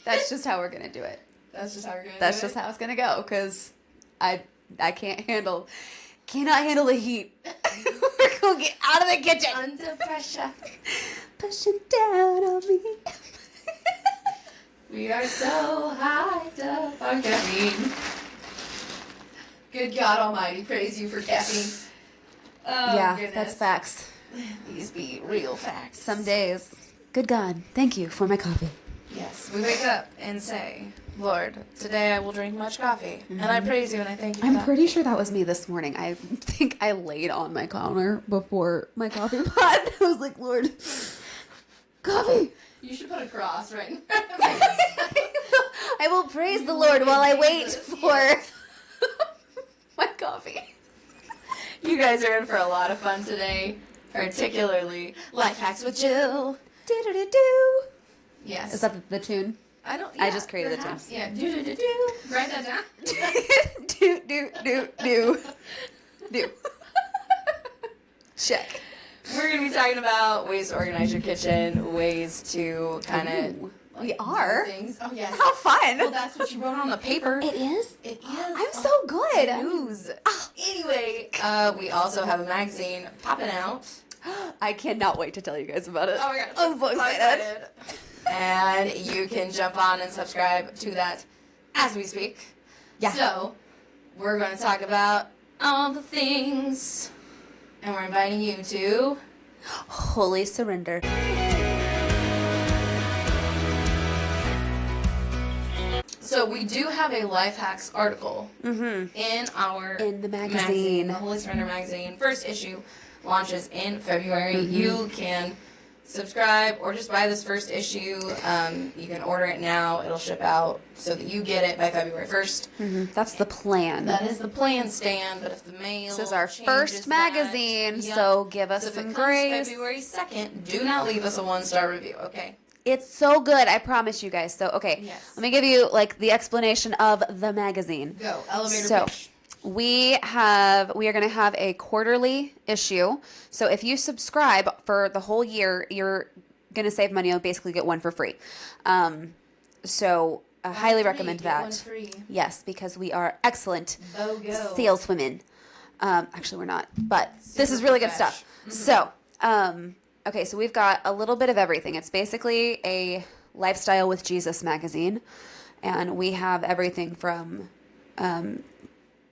That's just how we're going to do it. That's just how we're going to do it? That's just how it's going to go, because I cannot handle the heat. We're going to get out of the kitchen. Under pressure. Pushing down on me. We are so hyped up on caffeine. Good God Almighty, praise you for caffeine. Oh, yeah, goodness. That's facts. These be real facts. Some days. Good God, thank you for my coffee. Yes, we wake up and say, Lord, today I will drink much coffee. Mm-hmm. And I praise you and I thank you for I'm pretty sure that was me this morning. I think I laid on my counter before my coffee pot. I was like, Lord, coffee. You should put a cross right in I will praise the Lord while I wait for my coffee. You guys are in for a lot of fun today, particularly Life Hacks with Jill. Do-do-do-do. Yes. Is that the tune? I don't. I just created the tune. Yeah. Do. Write that down. Do. Check. We're going to be talking about ways to organize your kitchen, ways to kind of... We are? Things. Oh, yes. How fun. Well, that's what you wrote on the paper. It is? It is. I'm so good. News. Anyway, we also have a magazine popping out. I cannot wait to tell you guys about it. Oh, my God. I'm so excited. And you can jump on and subscribe to that as we speak. Yeah. So, we're going to talk about all the things. And we're inviting you to... Holy Surrender. So we do have a Life Hacks article in the magazine. The Holy Surrender magazine. First issue launches in February. You can subscribe or just buy this first issue. You can order it now. It'll ship out so that you get it by February 1st. That's the plan. That is the plan, Stan. But if the mail This is our changes first magazine, so give us if some it comes grace. February 2nd, do not leave us a 1-star review, okay? It's so good, I promise you guys. So, okay, Yes. let me give you like the explanation of the magazine. Go, elevator So, pitch. we are going to have a quarterly issue. So if you subscribe for the whole year, you're going to save money. You'll basically get one for free. So I highly recommend Get that. one free. Yes, because we are excellent Go. saleswomen. Actually, we're not, but this is really good stuff. So, okay, so we've got a little bit of everything. It's basically a Lifestyle with Jesus magazine, and we have everything from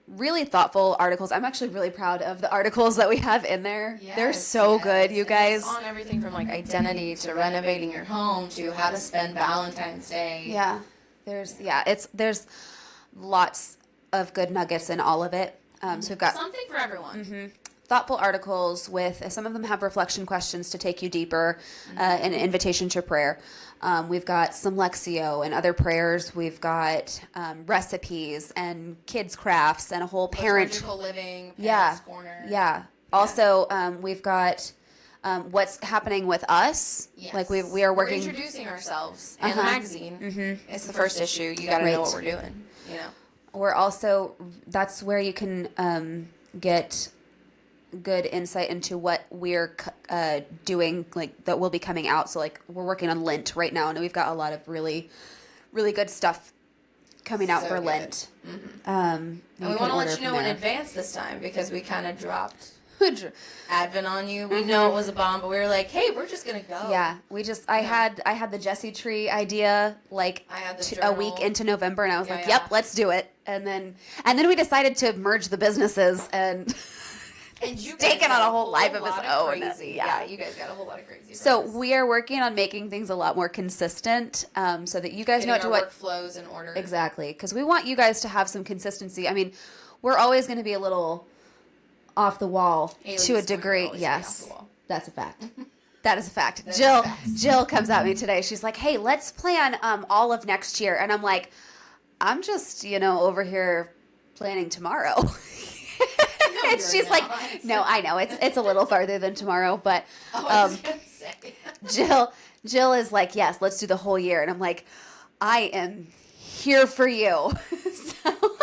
really thoughtful articles. I'm actually really proud of the articles that we have in there. They're so good, you guys. It's on everything from like identity to renovating your home to how to spend Valentine's Day. Yeah, there's lots of good nuggets in all of it. So we've got Something for everyone. thoughtful articles with, some of them have reflection questions to take you deeper, and an invitation to prayer. We've got some Lexio and other prayers. We've got recipes and kids crafts and a whole Liturgical living, yeah, corner. yeah. Also, we've got what's happening with us. Yes. Like we are working. We're introducing ourselves in the magazine. It's the first issue. You got to know what we're doing. You know. We're also, that's where you can get good insight into what we're doing, like that will be coming out. So like we're working on Lent right now, and we've got a lot of really, really good stuff coming out for good. Lent. And we want to let you know in advance this time because we kind of dropped Advent on you. We know it was a bomb, but we were like, hey, we're just gonna go. Yeah, I had the Jesse tree idea like a week into November, and I was like, yep, let's do it. And then we decided to merge the businesses and. And you taken on a whole life of its own. Crazy. Yeah, you guys got a whole lot of crazy. So we are working on making things a lot more consistent, so that you guys know what workflows in order. Exactly, because we want you guys to have some consistency. I mean, we're always going to be a little off the wall to a degree. Yes, that's a fact. That is a fact. Jill comes at me today. She's like, "Hey, let's plan all of next year," and I'm like, "I'm just over here planning tomorrow." And she's like, no, I know it's a little farther than tomorrow, but Jill is like, yes, let's do the whole year. And I'm like, I am here for you. So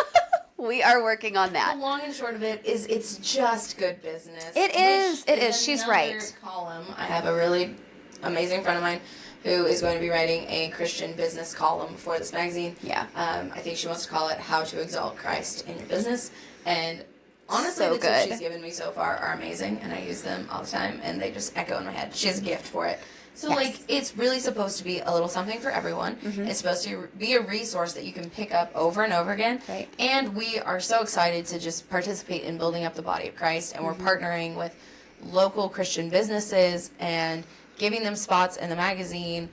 we are working on that. The long and short of it is it's just good business. It is. She's right. Column. I have a really amazing friend of mine who is going to be writing a Christian business column for this magazine. Yeah. I think she wants to call it How to Exalt Christ in Your Business. And honestly, So the tips good. she's given me so far are amazing, and I use them all the time, and they just echo in my head. She has a gift for it. So, Yes. like, it's really supposed to be a little something for everyone. It's supposed to be a resource that you can pick up over and over again. Right. And we are so excited to just participate in building up the body of Christ, and we're partnering with local Christian businesses and giving them spots in the magazine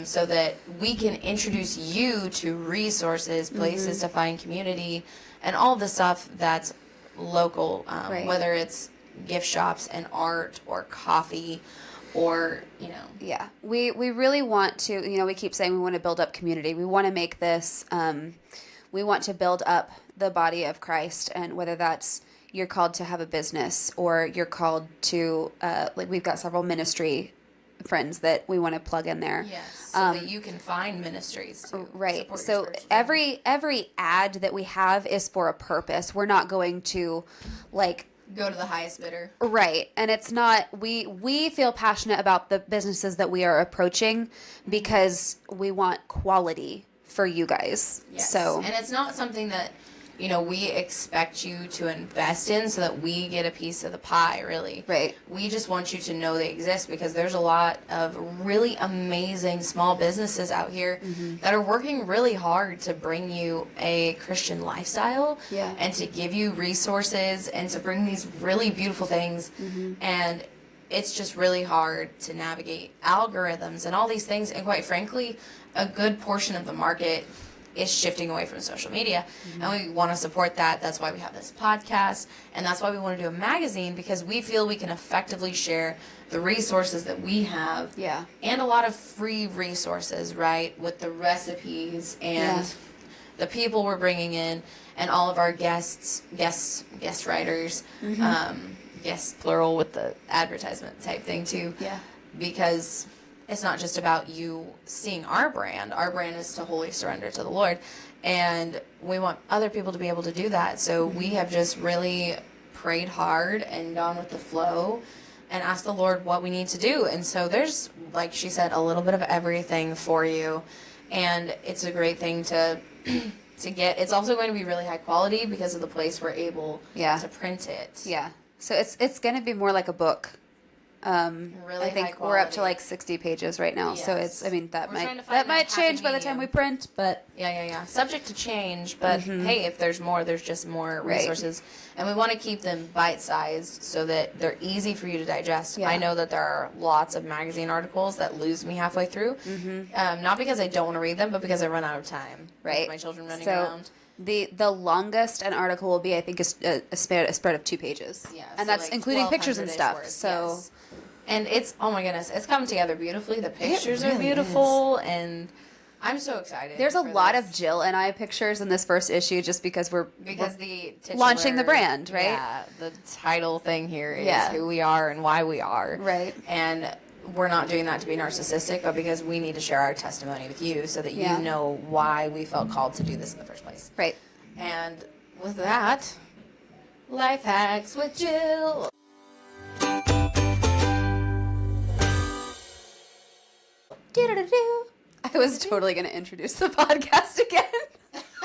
so that we can introduce you to resources, places to find community, and all the stuff that's local, Right. whether it's gift shops and art or coffee or, Yeah, we really want to, we keep saying we want to build up community. We want to make this, we want to build up the body of Christ, and whether that's you're called to have a business or you're called to, like we've got several ministry friends that we want to plug in there. Yes, so that you can find ministries to Right. support your So spiritual every ad that we have is for a purpose. We're not going to like go to the highest bidder. right. And it's not we feel passionate about the businesses that we are approaching because we want quality for you guys. Yes. So and it's not something that we expect you to invest in so that we get a piece of the pie, really. Right. We just want you to know they exist because there's a lot of really amazing small businesses out here that are working really hard to bring you a Christian lifestyle Yeah. and to give you resources and to bring these really beautiful things. And it's just really hard to navigate algorithms and all these things. And quite frankly, a good portion of the market is shifting away from social media, and we want to support that. That's why we have this podcast, and that's why we want to do a magazine, because we feel we can effectively share the resources that we have, Yeah. and a lot of free resources, right, with the recipes and the people we're bringing in, and all of our guest writers, guests plural with the advertisement type thing too, Yeah. because it's not just about you seeing our brand. Our brand is to wholly surrender to the Lord. And we want other people to be able to do that. So we have just really prayed hard and gone with the flow and asked the Lord what we need to do. And so there's, like she said, a little bit of everything for you. And it's a great thing to get. It's also going to be really high quality because of the place we're able to print it. Yeah. So it's going to be more like a book. Really I think high we're up to quality. like 60 pages right now. So Yes. that We're trying to might find that change happy by the time we medium. print, but Yeah. Subject to change, but hey, if there's more, there's just more Right. resources. And we want to keep them bite-sized so that they're easy for you to digest. Yeah. I know that there are lots of magazine articles that lose me halfway through. Not because I don't want to read them, but because I run out of time. Right. With my children running so around. the longest an article will be, I think, is a spread of 2 pages. Yeah, and so that's like including pictures and 1,200-ish stuff. words, So yes. And it's, oh my goodness, it's come together beautifully. The pictures are really beautiful, and I'm so excited. there's a for lot this. of Jill and I pictures in this first issue just because we're the titular, launching the brand, right? Yeah, the title thing here is Yeah. who we are and why we are. Right. And we're not doing that to be narcissistic, but because we need to share our testimony with you so that Yeah. you know why we felt called to do this in the first place. right. And with that, Life Hacks with Jill. I was totally going to introduce the podcast again.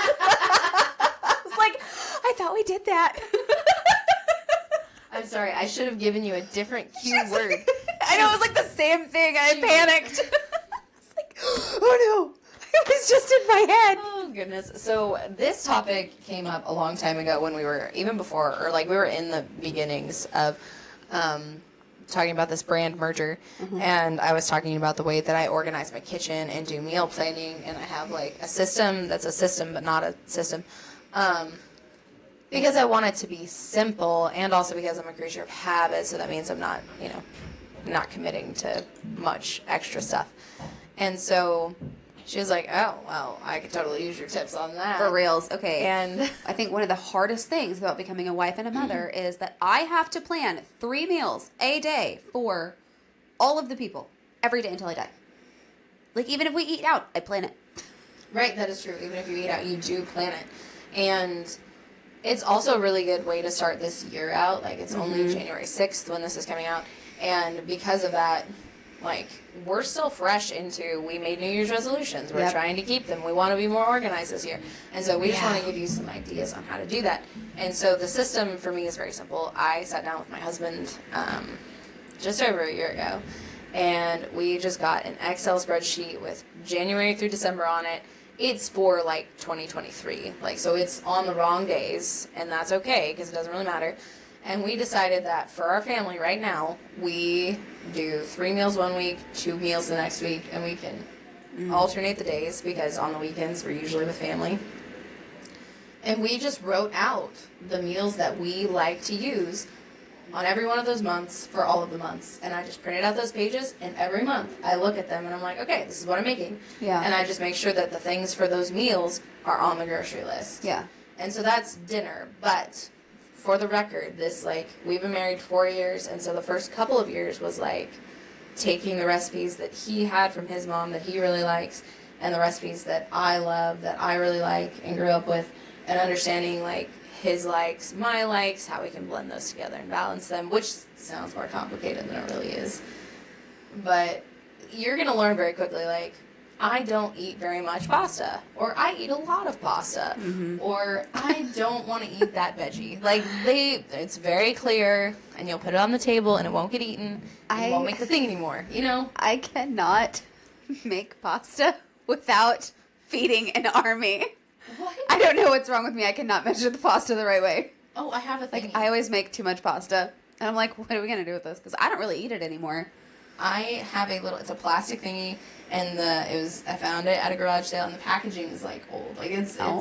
I was like, I thought we did that. I'm sorry, I should have given you a different cue word. I know, it was like the same thing. I panicked. It's like, oh no, it was just in my head. Oh goodness. So this topic came up a long time ago when we were, even before, or like we were in the beginnings of talking about this brand merger. And I was talking about the way that I organize my kitchen and do meal planning, and I have like a system that's a system but not a system. Because I want it to be simple, and also because I'm a creature of habit, so that means I'm not, not committing to much extra stuff. And so she was like, oh, well, I could totally use your tips on that. For reals. Okay. And I think one of the hardest things about becoming a wife and a mother is that I have to plan 3 meals a day for all of the people every day until I die. Like, even if we eat out, I plan it. right, that is true. Even if you eat out, you do plan it. And it's also a really good way to start this year out. Like, it's only January 6th when this is coming out. And because of that, Like, we're still fresh into, we made New Year's resolutions. We're Yep. trying to keep them. We want to be more organized this year. And so we just want to give you some ideas on how to do that. And so the system for me is very simple. I sat down with my husband just over a year ago, and we just got an Excel spreadsheet with January through December on it. It's for, like, 2023. Like, so it's on the wrong days, and that's okay because it doesn't really matter. And we decided that for our family right now, we do 3 meals one week, 2 meals the next week, and we can alternate the days because on the weekends we're usually with family. And we just wrote out the meals that we like to use on every one of those months for all of the months. And I just printed out those pages, and every month I look at them and I'm like, okay, this is what I'm making. Yeah. And I just make sure that the things for those meals are on the grocery list. Yeah. And so that's dinner, but for the record, this, like, we've been married 4 years, and so the first couple of years was, like, taking the recipes that he had from his mom that he really likes, and the recipes that I love, that I really like and grew up with, and understanding, like, his likes, my likes, how we can blend those together and balance them, which sounds more complicated than it really is. But you're going to learn very quickly, like, I don't eat very much pasta, or I eat a lot of pasta, or I don't want to eat that veggie. Like, it's very clear, and you'll put it on the table, and it won't get eaten, and it won't make the thing anymore, you know? I cannot make pasta without feeding an army. What? I don't know what's wrong with me. I cannot measure the pasta the right way. Oh, I have a thing. Like, I always make too much pasta. And I'm like, what are we going to do with this? Because I don't really eat it anymore. I have it's a plastic thingy, and I found it at a garage sale, and the packaging is, like, old. Like, it's from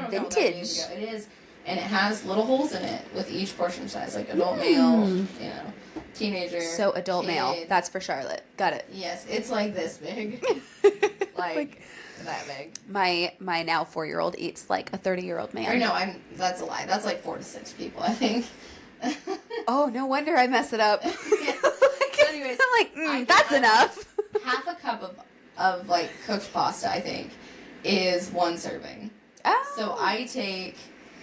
a couple decades ago. It is. And it has little holes in it with each portion size, like adult male, you know, teenager. So adult kid. male. That's for Charlotte. Got it. Yes, it's like this big. like that big. My now 4-year-old eats like a 30-year-old man. Or no, that's a lie. That's like 4 to 6 people, I think. Oh, no wonder I mess it up. Yeah. So anyways, I'm like, that's enough. Half a cup of like cooked pasta, I think, is 1 serving. Oh. So I take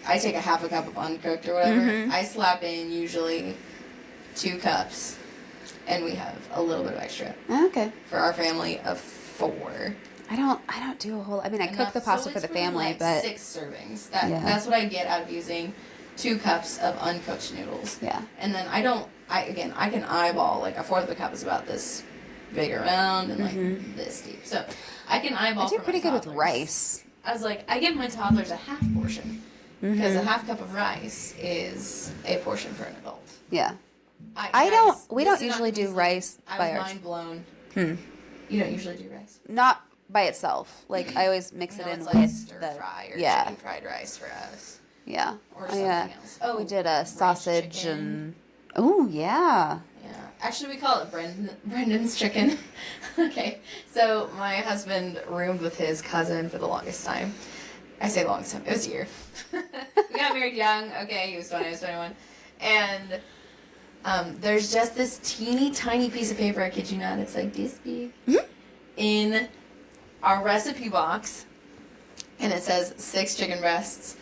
a half a cup of uncooked or whatever. I slap in usually 2 cups, and we have a little bit of extra. Okay. For our family of 4. I don't do a whole. I mean, I cook the pasta for the family, like but 6 servings. That's what I get out of using 2 cups of uncooked noodles. Yeah. And then I can eyeball, like, a fourth of a cup is about this big around and like this deep. So I can eyeball. I do for pretty my good with toddlers. Rice. I was like, I give my toddlers a half portion because a half cup of rice is a portion for an adult. Yeah. We don't usually do rice I by was ours. mind blown. You don't usually do rice. Not by itself. Like, I always mix it in it's with like stir the fry or yeah. chicken fried rice for us. Yeah. Or something else. Oh, we did a ranch sausage chicken. and oh yeah. Yeah. Actually, we call it Brendan's chicken. Okay. So my husband roomed with his cousin for the longest time. I say longest time. It was a year. We got married young. Okay, he was 20, I was 21. And there's just this teeny tiny piece of paper, I kid you not, it's like this big, in our recipe box. And it says 6 chicken breasts,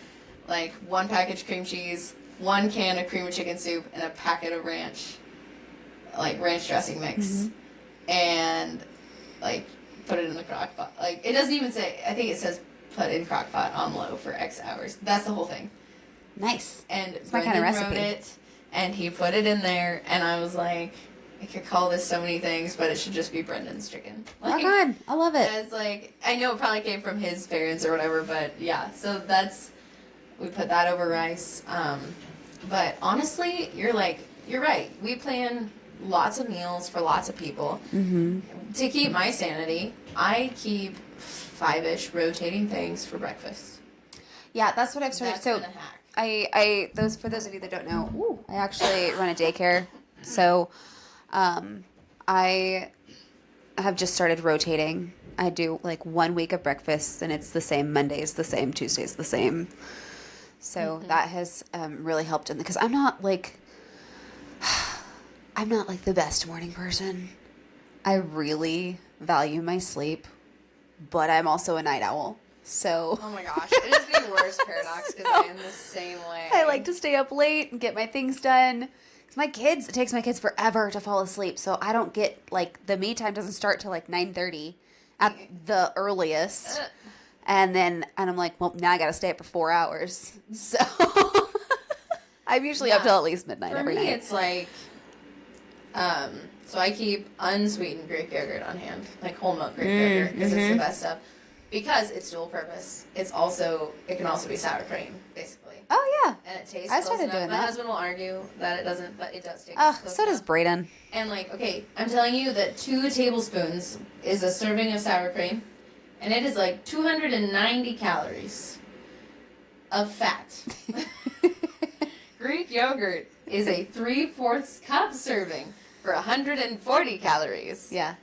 like 1 package cream cheese, 1 can of cream of chicken soup, and a packet of ranch dressing mix. And, like, put it in the crock pot. Like, it doesn't even say, I think it says put in crock pot on low for X hours. That's the whole thing. Nice. And it's my Brendan kind of recipe. wrote it, and he put it in there, and I was like, I could call this so many things, but it should just be Brendan's chicken. Rock on. I love it. It's like, I know it probably came from his parents or whatever, but yeah, so we put that over rice. But honestly, you're right. We plan lots of meals for lots of people. To keep my sanity, I keep 5-ish rotating things for breakfast. Yeah, that's what I've started. That's So been a hack. for those of you that don't know, I actually run a daycare. So, I have just started rotating. I do like 1 week of breakfast, and it's the same Mondays, the same Tuesdays, the same. So that has really helped because I'm not like the best morning person. I really value my sleep, but I'm also a night owl. So Oh my gosh, it is the worst paradox because I am the same way. I like to stay up late and get my things done It takes my kids forever to fall asleep, so I don't get, like, the me time doesn't start till, like, 9:30 at the earliest. And I'm like, well, now I got to stay up for 4 hours. So I'm usually up till at least midnight every night. For me, it's like, so I keep unsweetened Greek yogurt on hand, like whole milk Greek yogurt, because it's the best stuff. Because it's dual purpose. It can also be sour cream, basically. Oh, yeah. And it tastes I close started enough. doing My that. husband will argue that it doesn't, but it does taste Oh, close so enough. does Brayden. And, like, okay, I'm telling you that 2 tablespoons is a serving of sour cream, and it is, like, 290 calories of fat. Greek yogurt is a 3/4 cup serving for 140 calories. Yeah.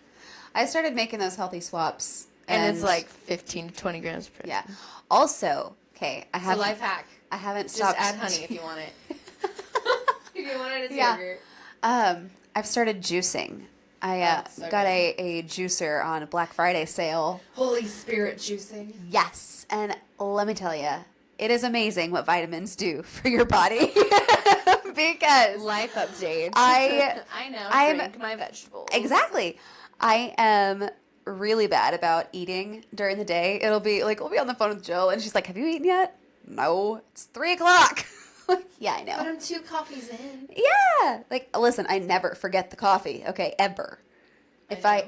I started making those healthy swaps. And it's, like, 15 to 20 grams per Yeah. Also, okay, It's a life hack. I haven't Just stopped. add honey if you want it. If you want it as Yeah. yogurt. I've started juicing. I so got good. a juicer on a Black Friday sale. Holy Spirit juicing. Yes, and let me tell you, it is amazing what vitamins do for your body. Because Life update. I now drink my vegetables. exactly, I am really bad about eating during the day. It'll be like we'll be on the phone with Jill, and she's like, "Have you eaten yet?" No, it's 3:00. Yeah, I know. But I'm 2 coffees in. Yeah, like listen, I never forget the coffee. Okay, ever. If I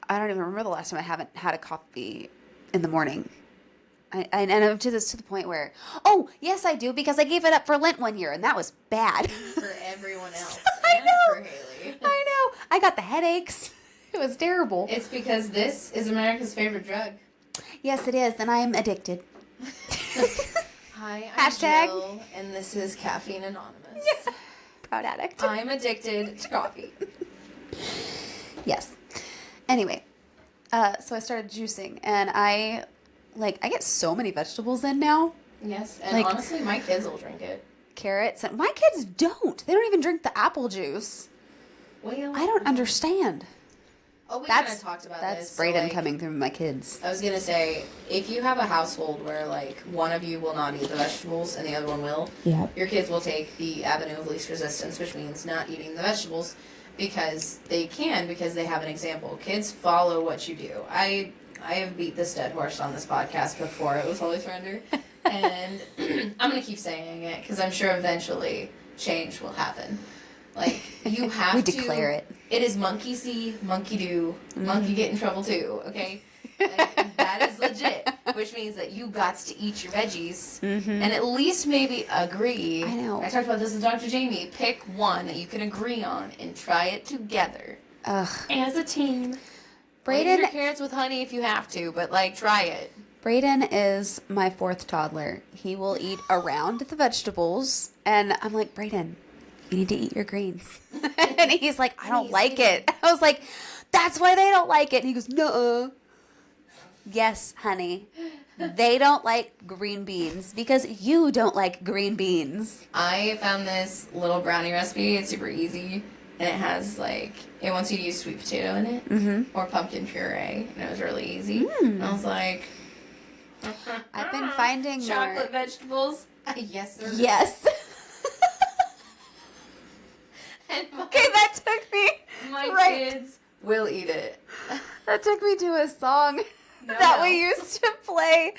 don't even remember the last time I haven't had a coffee in the morning. And I'm to the point where, oh yes, I do, because I gave it up for Lent one year, and that was bad For everyone else. I and know. For Haley. I know. I got the headaches. It was terrible. It's because this is America's favorite drug. Yes, it is, and I am addicted. Hi, I'm Hashtag. Jill, and this is Caffeine Anonymous. Proud addict. I'm addicted to coffee. Yes. Anyway, so I started juicing, and I get so many vegetables in now. Yes, and Like- honestly, my kids will drink it. Carrots, and my kids don't. They don't even drink the apple juice. Well, I don't understand. Oh, we kind of talked about That's this. Brayden like, coming through my kids. I was gonna say, if you have a household where like one of you will not eat the vegetables and the other one will, Yeah. your kids will take the avenue of least resistance, which means not eating the vegetables because they have an example. Kids follow what you do. I have beat this dead horse on this podcast before. It was Holy Surrender, and I'm gonna keep saying it because I'm sure eventually change will happen. Like, you have We to declare it. It is monkey see, monkey do, monkey get in trouble too, okay? Like, that is legit. Which means that you got to eat your veggies and at least maybe agree. I know. I talked about this with Dr. Jamie. Pick one that you can agree on and try it together. Ugh. As a team. Brayden- Eat your carrots with honey if you have to, but like, try it. Brayden is my 4th toddler. He will eat around the vegetables, and I'm like, Brayden, you need to eat your greens. And he's like, I don't like it. I was like, that's why they don't like it. And he goes, no. Yes, honey. They don't like green beans because you don't like green beans. I found this little brownie recipe. It's super easy. And it has, like, it wants you to use sweet potato in it. Or pumpkin puree. And it was really easy. And I was like... I've been finding chocolate more. vegetables. Yes, sir. Yes. And Okay, that took me my right. kids will eat it. That took me to a song that we used to play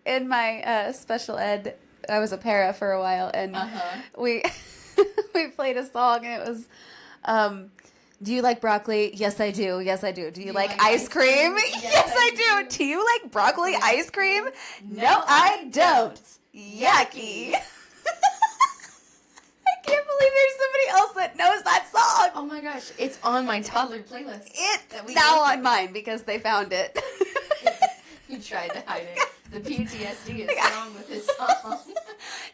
in my special ed. I was a para for a while, and we we played a song, and it was, do you like broccoli? Yes, I do. Yes, I do. Do you like ice cream? Yes, I do. Do you like broccoli ice cream? No, I don't. Yucky. I can't believe there's somebody else that knows that song. Oh my gosh, it's on my toddler playlist. It's now on mine because they found it. You tried to hide it. The PTSD is strong with this song.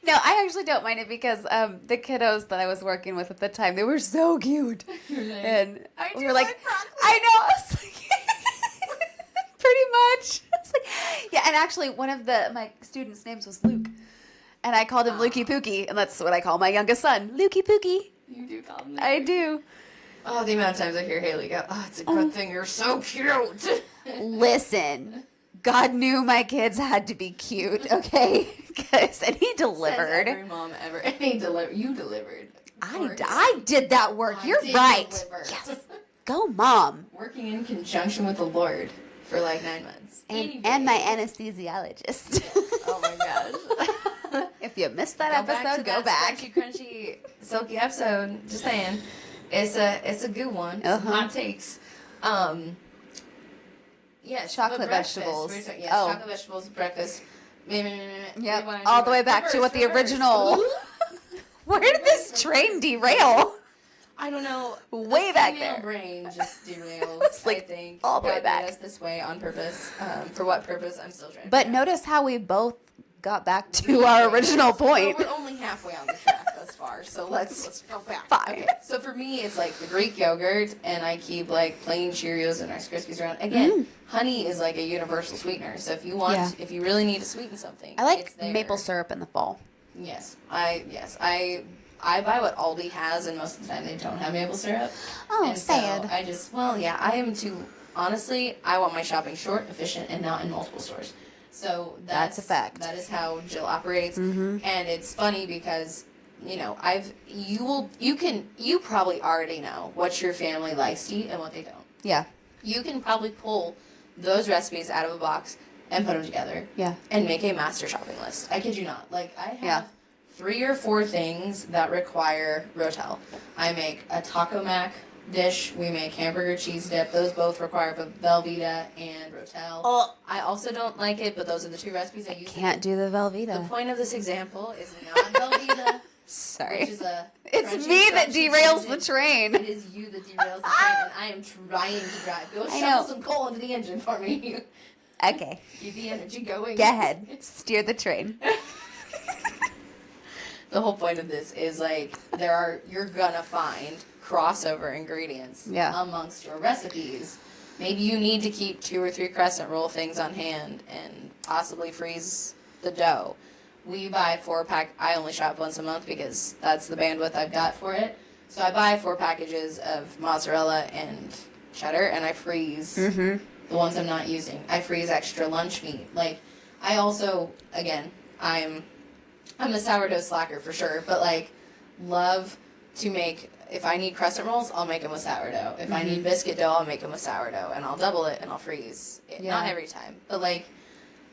No, I actually don't mind it because the kiddos that I was working with at the time, they were so cute. And we were like, broccoli. I know. I was like, pretty much. I was like, yeah, and actually one of my students' names was Luke. And I called him Lukey Pookie, and that's what I call my youngest son, Lukey Pookie. You do call me. I do. Oh, the amount of times I hear Haley go, oh, it's a good thing you're so cute. Listen, God knew my kids had to be cute, okay? and he delivered. Says every mom ever. And he delivered. You delivered. I did that work. You're did right. deliver. Yes. Go, Mom. Working in conjunction with the Lord for like 9 months. And my anesthesiologist. Oh my gosh. If you missed that episode, go back. Crunchy, silky episode. Just saying, it's a good one. Some hot takes. Yes, chocolate vegetables. Yes, chocolate vegetables breakfast. Yep, all the way back to what the original. Where did this train derail? I don't know. Way back there. Brain just derails. Like, I think all the way God back. made us this way on purpose. For what purpose? I'm still trying. But notice how we both got back to our original point. Well, we're only halfway on the track thus far, so let's go back. Fine. Okay. So for me, it's like the Greek yogurt, and I keep like plain Cheerios and Rice Krispies around. Again, honey is like a universal sweetener. So if you want, if you really need to sweeten something, I like it's there. maple syrup in the fall. I buy what Aldi has, and most of the time they don't have maple syrup. Oh, and sad. So I am too. Honestly, I want my shopping short, efficient, and not in multiple stores. So That's a fact. That is how Jill operates, and it's funny because you probably already know what your family likes to eat and what they don't. Yeah. You can probably pull those recipes out of a box and put them together. Yeah. And make a master shopping list. I kid you not. Like I have 3 or 4 things that require Rotel. I make a taco mac dish. We make hamburger cheese dip. Those both require Velveeta and Rotel. Oh. I also don't like it, but those are the 2 recipes I use. Can't do the The Velveeta. point of this example is not Velveeta. Sorry. Which is a It's crunchy, me that crunchy derails cheese the dip. train. It is you that derails the train, and I am trying to drive. Go shovel some coal into the engine for me. Okay. Keep the energy going. Go ahead. Steer the train. The whole point of this is like you're gonna find crossover ingredients amongst your recipes. Maybe you need to keep 2 or 3 crescent roll things on hand and possibly freeze the dough. We buy 4-pack. I only shop once a month because that's the bandwidth I've got for it. So I buy 4 packages of mozzarella and cheddar, and I freeze the ones I'm not using. I freeze extra lunch meat. Like I also, again, I'm a sourdough slacker for sure, but like love to make. If I need crescent rolls, I'll make them with sourdough. If I need biscuit dough, I'll make them with sourdough, and I'll double it and I'll freeze it. Yeah. Not every time, but like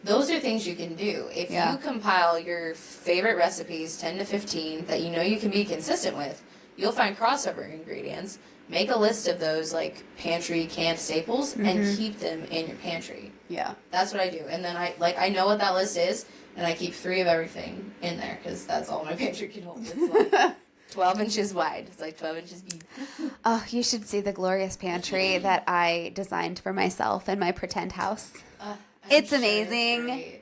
those are things you can do. If you compile your favorite recipes, 10 to 15, that you know you can be consistent with, you'll find crossover ingredients. Make a list of those like pantry canned staples and keep them in your pantry. Yeah. That's what I do, and then I know what that list is, and I keep 3 of everything in there because that's all my pantry can hold. It's like 12 inches wide. It's like 12 inches deep. Oh, you should see the glorious pantry that I designed for myself in my pretend house. It's amazing.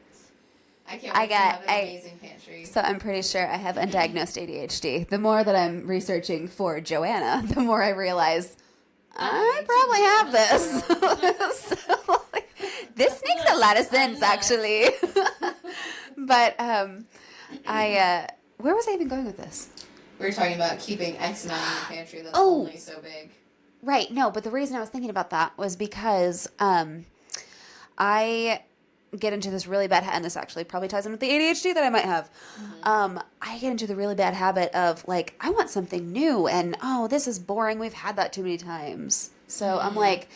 I can't wait to have an amazing pantry. So I'm pretty sure I have undiagnosed ADHD. The more that I'm researching for Joanna, the more I realize I probably have this. So, like, this makes a lot of sense, actually. But where was I even going with this? We were talking about keeping X amount in your pantry that's only so big. Right. No, but the reason I was thinking about that was because I get into this really bad and this actually probably ties in with the ADHD that I might have. I get into the really bad habit of like, I want something new and this is boring. We've had that too many times. So I'm like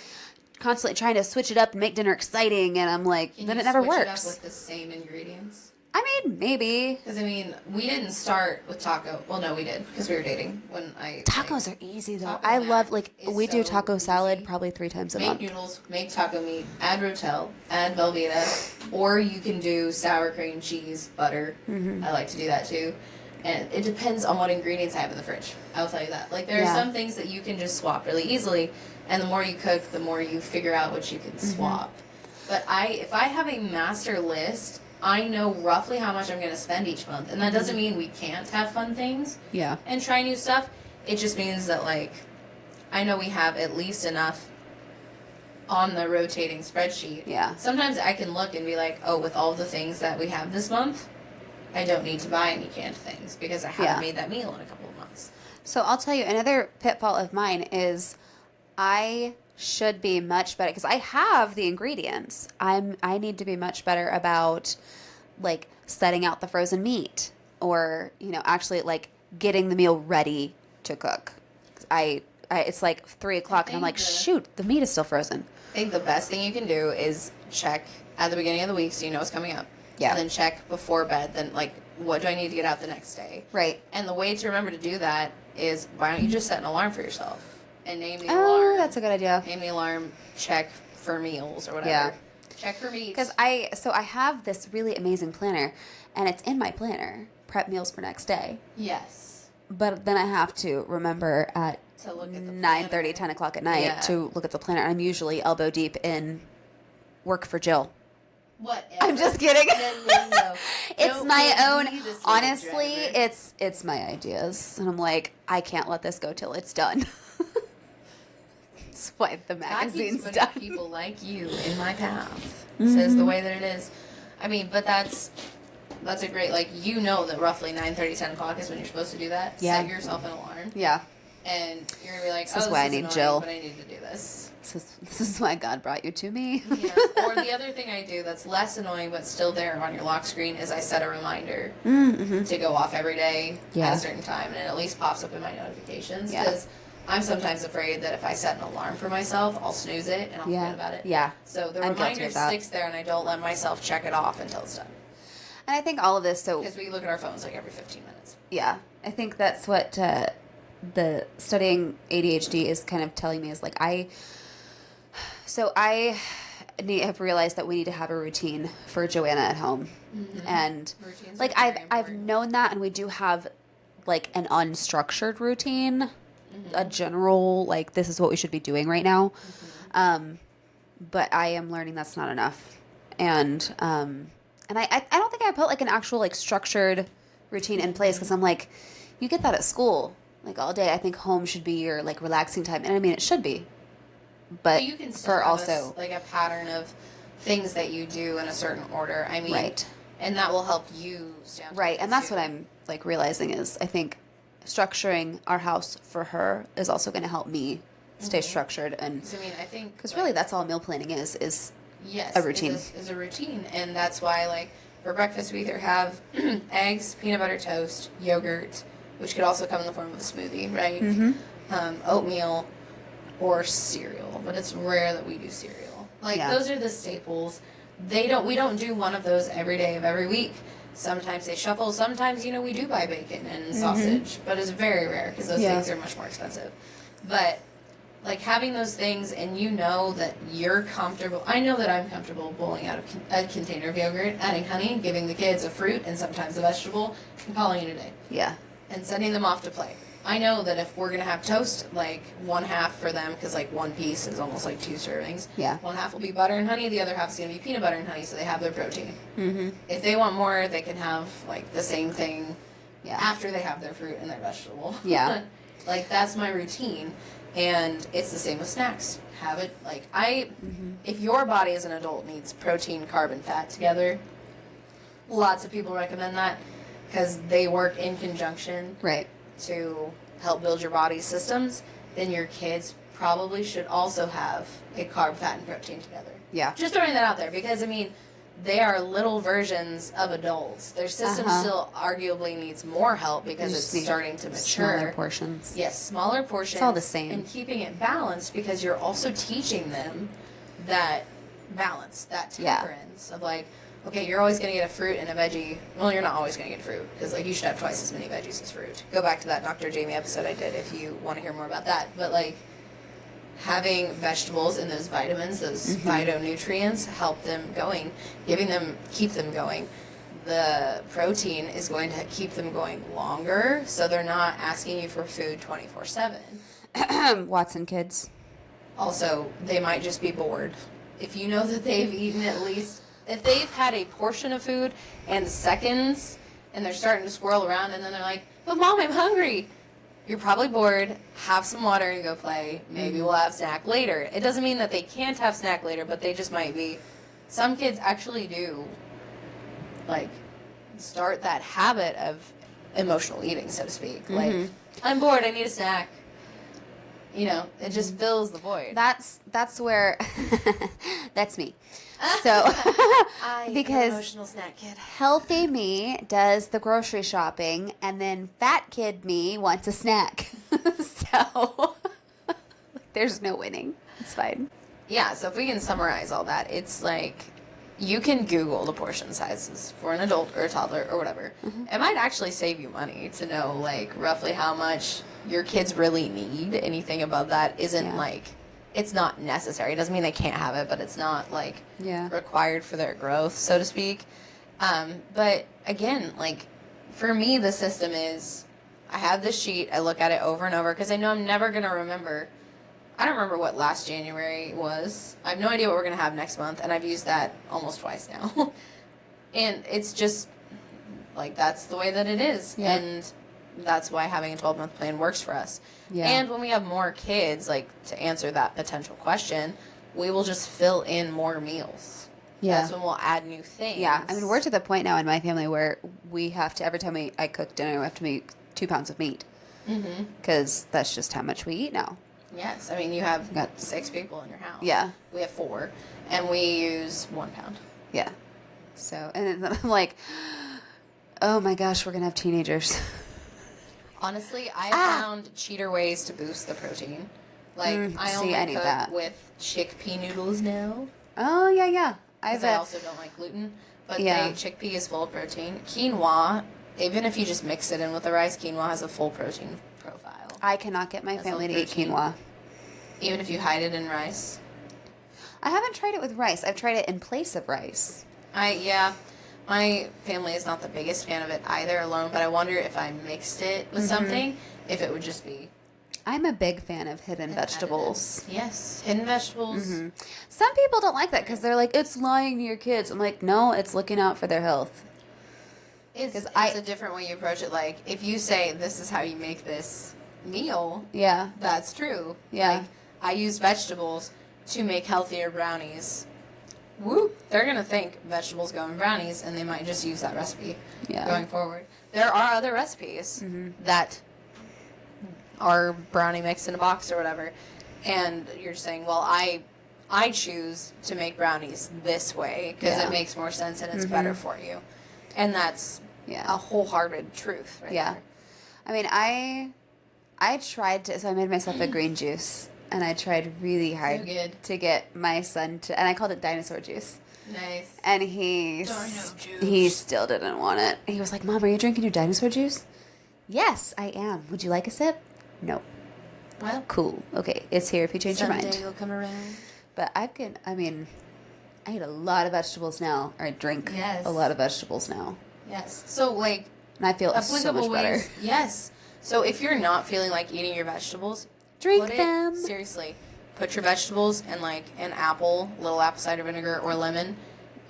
constantly trying to switch it up and make dinner exciting, and I'm like, then it never works. Can you switch it up with the same ingredients? I mean, maybe. Because, we didn't start with taco. Well, no, we did, because we were dating when Tacos are easy, though. I love, we do taco salad probably 3 times a month. Make noodles, make taco meat, add Rotel, add Velveeta, or you can do sour cream, cheese, butter. I like to do that, too. And it depends on what ingredients I have in the fridge. I'll tell you that. Like, there are some things that you can just swap really easily, and the more you cook, the more you figure out what you can swap. But if I have a master list, I know roughly how much I'm going to spend each month. And that doesn't mean we can't have fun things and try new stuff. It just means that, I know we have at least enough on the rotating spreadsheet. Yeah. Sometimes I can look and be like, with all the things that we have this month, I don't need to buy any canned things because I haven't made that meal in a couple of months. So I'll tell you, another pitfall of mine is I should be much better because I have the ingredients. I need to be much better about like setting out the frozen meat or, actually like getting the meal ready to cook. It's like 3:00 and I'm like, shoot, the meat is still frozen. I think the best thing you can do is check at the beginning of the week so you know what's coming up. Yeah. And then check before bed, then like, what do I need to get out the next day? Right. And the way to remember to do that is, why don't you just set an alarm for yourself and name the alarm? Oh, that's a good idea. Name the alarm, check for meals or whatever. Yeah. Check for meat. Because I have this really amazing planner, and it's in my planner, prep meals for next day. Yes. But then I have to remember at To look at the 9:30, 10 o'clock at night to look at the planner. I'm usually elbow deep in work for Jill. Whatever. I'm just kidding. No. It's Don't my make own. me the slave Honestly, driver. it's my ideas, and I'm like, I can't let this go till it's done. That's why the magazine's God keeps done. putting people like you in my path. Says the way that it is. I mean, but that's a great, like, you know that roughly 9:30, 10 o'clock is when you're supposed to do that. Yeah. Set yourself an alarm. Yeah. And you're going to be like, This is why I need annoying, Jill. but I need to do this. This is why God brought you to me. Yeah. Or the other thing I do that's less annoying but still there on your lock screen is I set a reminder to go off every day at a certain time, and it at least pops up in my notifications. Because I'm sometimes afraid that if I set an alarm for myself, I'll snooze it and I'll forget about it. Yeah. So the I'm guilty reminder of that. sticks there, and I don't let myself check it off until it's done. And I think all of this, Because we look at our phones like every 15 minutes. yeah, I think that's what the studying ADHD is kind of telling me is like I have realized that we need to have a routine for Joanna at home, and Routines like are very I've important. known that, and we do have like an unstructured routine, a general like this is what we should be doing right now, but I am learning that's not enough, and I don't think I put like an actual like structured routine in place because I'm like, you get that at school like all day. I think home should be your like relaxing time, and I mean it should be, but you can still for have also like a pattern of things that you do in a certain order. I mean, right, and that will help you stay on top right, of and it, that's too. what I'm like realizing is I think structuring our house for her is also going to help me stay structured, and 'Cause, I mean, I think because really that's all meal planning is yes, a routine. is a routine, and that's why like for breakfast we either have eggs, peanut butter toast, yogurt, which could also come in the form of a smoothie, right? Oatmeal, or cereal, but it's rare that we do cereal. Like those are the staples. We don't do one of those every day of every week. Sometimes they shuffle. Sometimes we do buy bacon and sausage, but it's very rare because those things are much more expensive. But like having those things, and you know that you're comfortable. I know that I'm comfortable bowling out a container of yogurt, adding honey, giving the kids a fruit and sometimes a vegetable, and calling it a day. Yeah. And sending them off to play. I know that if we're going to have toast, like one half for them, because like one piece is almost like 2 servings. Yeah. One half will be butter and honey, the other half is going to be peanut butter and honey, so they have their protein. If they want more, they can have like the same thing after they have their fruit and their vegetable. Yeah. Like that's my routine. And it's the same with snacks. Have it like if your body as an adult needs protein, carb, and fat together, lots of people recommend that because they work in conjunction Right. to help build your body's systems. Then your kids probably should also have a carb, fat, and protein together. Yeah. Just throwing that out there because I mean, they are little versions of adults. Their system still arguably needs more help because it's starting to mature. Smaller portions. Yes, smaller portions. It's all the same. And keeping it balanced because you're also teaching them that balance, that temperance of like, okay, you're always going to get a fruit and a veggie. Well, you're not always going to get fruit because like you should have twice as many veggies as fruit. Go back to that Dr. Jamie episode I did if you want to hear more about that. But like having vegetables and those vitamins, those phytonutrients help them going, keep them going. The protein is going to keep them going longer, so they're not asking you for food 24/7. Watson kids. Also, they might just be bored. If you know that they've eaten if they've had a portion of food and seconds, and they're starting to swirl around, and then they're like, "But Mom, I'm hungry." You're probably bored. Have some water and go play. Maybe we'll have snack later. It doesn't mean that they can't have snack later, but they just might be. Some kids actually do, like, start that habit of emotional eating, so to speak. Like, I'm bored. I need a snack. It just fills the void. That's where That's me. So, because emotional snack kid. healthy me does the grocery shopping, and then fat kid me wants a snack. So, there's no winning. It's fine. Yeah, so if we can summarize all that, it's like you can Google the portion sizes for an adult or a toddler or whatever. It might actually save you money to know, like, roughly how much your kids really need. Anything above that isn't, like, it's not necessary. It doesn't mean they can't have it, but it's not, like, required for their growth, so to speak. But, again, like, for me, the system is I have this sheet, I look at it over and over, because I know I'm never going to remember. I don't remember what last January was. I have no idea what we're going to have next month, and I've used that almost twice now. And it's just, like, that's the way that it is. Yeah. And that's why having a 12-month plan works for us. Yeah. And when we have more kids, like, to answer that potential question, we will just fill in more meals. Yeah. That's when we'll add new things. Yeah. I mean, we're to the point now in my family where we have to, every time I cook dinner, we have to make 2 pounds of meat. Because that's just how much we eat now. Yes, I mean, you have 6 people in your house. Yeah. We have 4, and we use 1 pound. Yeah. So, and then I'm like, oh my gosh, we're going to have teenagers. Honestly, I found cheater ways to boost the protein. Like, I only cook with chickpea noodles now. Oh, yeah, yeah. I also don't like gluten, but chickpea is full of protein. Quinoa, even if you just mix it in with the rice, quinoa has a full protein profile. I cannot get my family to eat quinoa. Even if you hide it in rice? I haven't tried it with rice. I've tried it in place of rice. My family is not the biggest fan of it either alone, but I wonder if I mixed it with something, if it would just be... I'm a big fan of hidden vegetables. Yes, hidden vegetables. Some people don't like that because they're like, it's lying to your kids. I'm like, no, it's looking out for their health. It's a different way you approach it. Like, if you say, this is how you make this meal, that's true. Like, I use vegetables to make healthier brownies. Whoop, they're gonna think vegetables go in brownies, and they might just use that recipe going forward. There are other recipes that are brownie mix in a box or whatever, and you're saying, well, I choose to make brownies this way because it makes more sense and it's better for you, and that's a wholehearted truth, right? Yeah, there. I mean, I tried to, so I made myself a green juice, and I tried really hard to get my son to, and I called it dinosaur juice. Nice. And he still didn't want it. He was like, Mom, are you drinking your dinosaur juice? Yes, I am. Would you like a sip? No. Well, cool. Okay, it's here if you change your mind. Someday it'll come around. But I eat a lot of vegetables now, or I drink a lot of vegetables now. Yes. So, like, and I feel so much better. Yes. So if you're not feeling like eating your vegetables, drink them. Seriously, put your vegetables and like an apple, little apple cider vinegar or lemon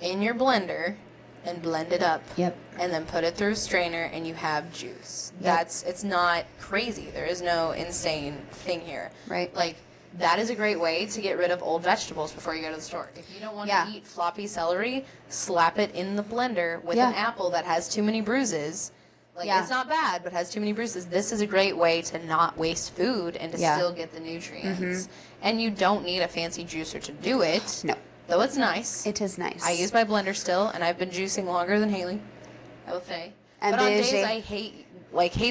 in your blender and blend it up. Yep. And then put it through a strainer and you have juice. Yep. It's not crazy. There is no insane thing here. Right. Like, that is a great way to get rid of old vegetables before you go to the store. If you don't want to eat floppy celery, slap it in the blender with an apple that has too many bruises. Like, it's not bad, but has too many bruises. This is a great way to not waste food and to still get the nutrients. And you don't need a fancy juicer to do it. No. Though it's nice. It is nice. I use my blender still, and I've been juicing longer than Haley, I will say. And but on days I hate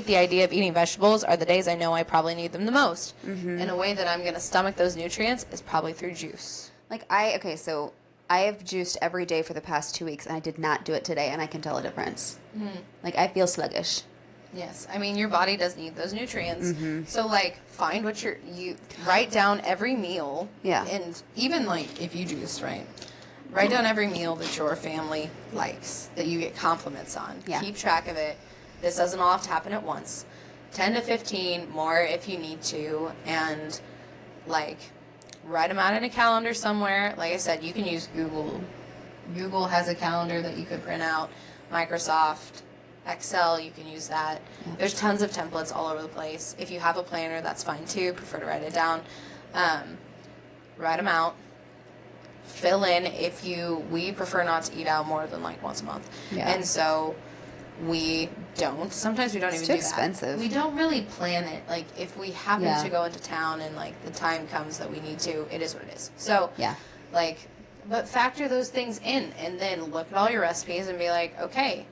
the idea of eating vegetables are the days I know I probably need them the most. And a way that I'm going to stomach those nutrients is probably through juice. Like, so I have juiced every day for the past 2 weeks, and I did not do it today, and I can tell a difference. Like, I feel sluggish. Yes. I mean, your body does need those nutrients. So, like, find what you write down every meal. Yeah. And even, like, if you juice, right? Write down every meal that your family likes, that you get compliments on. Yeah. Keep track of it. This doesn't all have to happen at once. 10 to 15 more if you need to. And, like, write them out in a calendar somewhere. Like I said, you can use Google. Google has a calendar that you could print out. Microsoft, Excel, you can use that. Yeah. There's tons of templates all over the place. If you have a planner, that's fine too. Prefer to write it down. Write them out. Fill in we prefer not to eat out more than like once a month. Yeah. And so we don't. Sometimes we don't even do that. It's too expensive. We don't really plan it. Like, if we happen to go into town and, like, the time comes that we need to, it is what it is. So, like, But factor those things in and then look at all your recipes and be like, okay,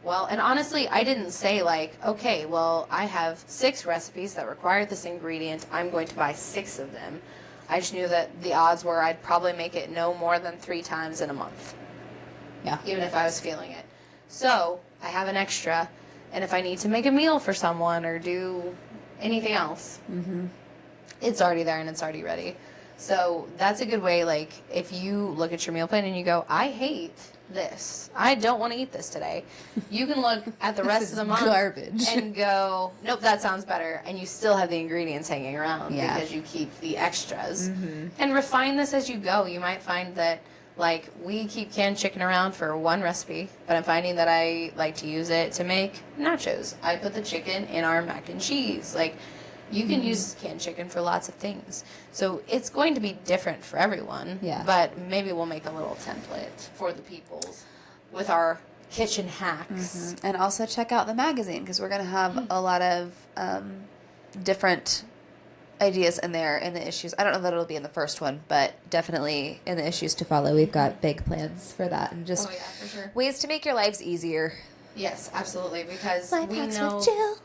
well, and honestly, I didn't say like, okay, well, I have 6 recipes that require this ingredient. I'm going to buy 6 of them. I just knew that the odds were I'd probably make it no more than 3 times in a month. Yeah. Even if I was feeling it. So I have an extra. And if I need to make a meal for someone or do anything else, it's already there and it's already ready. So that's a good way, like, if you look at your meal plan and you go, I hate this. I don't want to eat this today. You can look at the rest of the month garbage. and go, nope, that sounds better. And you still have the ingredients hanging around because you keep the extras. And refine this as you go. You might find that, like, we keep canned chicken around for one recipe, but I'm finding that I like to use it to make nachos. I put the chicken in our mac and cheese. Like, you can use canned chicken for lots of things. So it's going to be different for everyone. Yeah. But maybe we'll make a little template for the peoples with our kitchen hacks. And also check out the magazine because we're going to have a lot of different ideas in there in the issues. I don't know that it'll be in the first one, but definitely in the issues to follow. We've got big plans for that and just For sure. ways to make your lives easier. Yes, absolutely. Because Life we hacks know with Jill.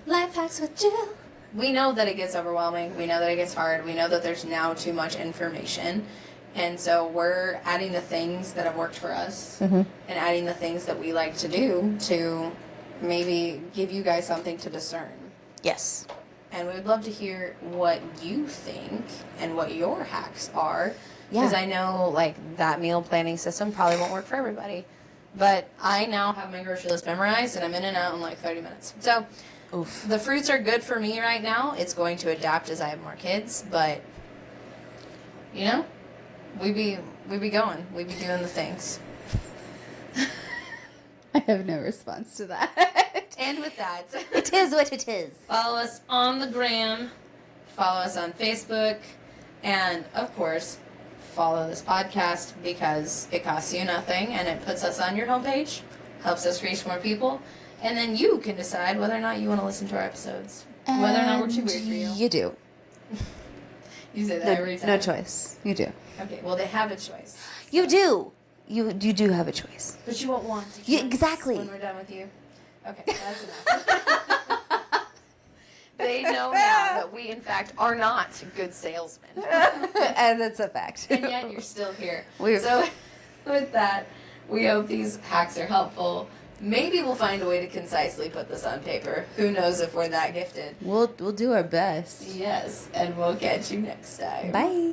Life hacks with Jill. we know that it gets overwhelming. We know that it gets hard. We know that there's now too much information. And so we're adding the things that have worked for us and adding the things that we like to do to maybe give you guys something to discern. Yes. And we would love to hear what you think and what your hacks are. Because I know, like, that meal planning system probably won't work for everybody. But I now have my grocery list memorized, and I'm in and out in, like, 30 minutes. So, the fruits are good for me right now. It's going to adapt as I have more kids. But, you know, we be going. We be doing the things. I have no response to that. And with that, It is what it is. follow us on the gram, follow us on Facebook, and of course, follow this podcast because it costs you nothing and it puts us on your homepage, helps us reach more people, and then you can decide whether or not you want to listen to our episodes. Whether or not we're too weird for you. You do. You say that every time. No choice. You do. Okay, well, they have a choice. You do. You do have a choice. But you won't want to. Yeah, choice exactly. When we're done with you. Okay, that's enough. They know now that we, in fact, are not good salesmen. And that's a fact. And yet you're still here. We're- So, with that, we hope these hacks are helpful. Maybe we'll find a way to concisely put this on paper. Who knows if we're that gifted. We'll do our best. Yes, and we'll catch you next time. Bye.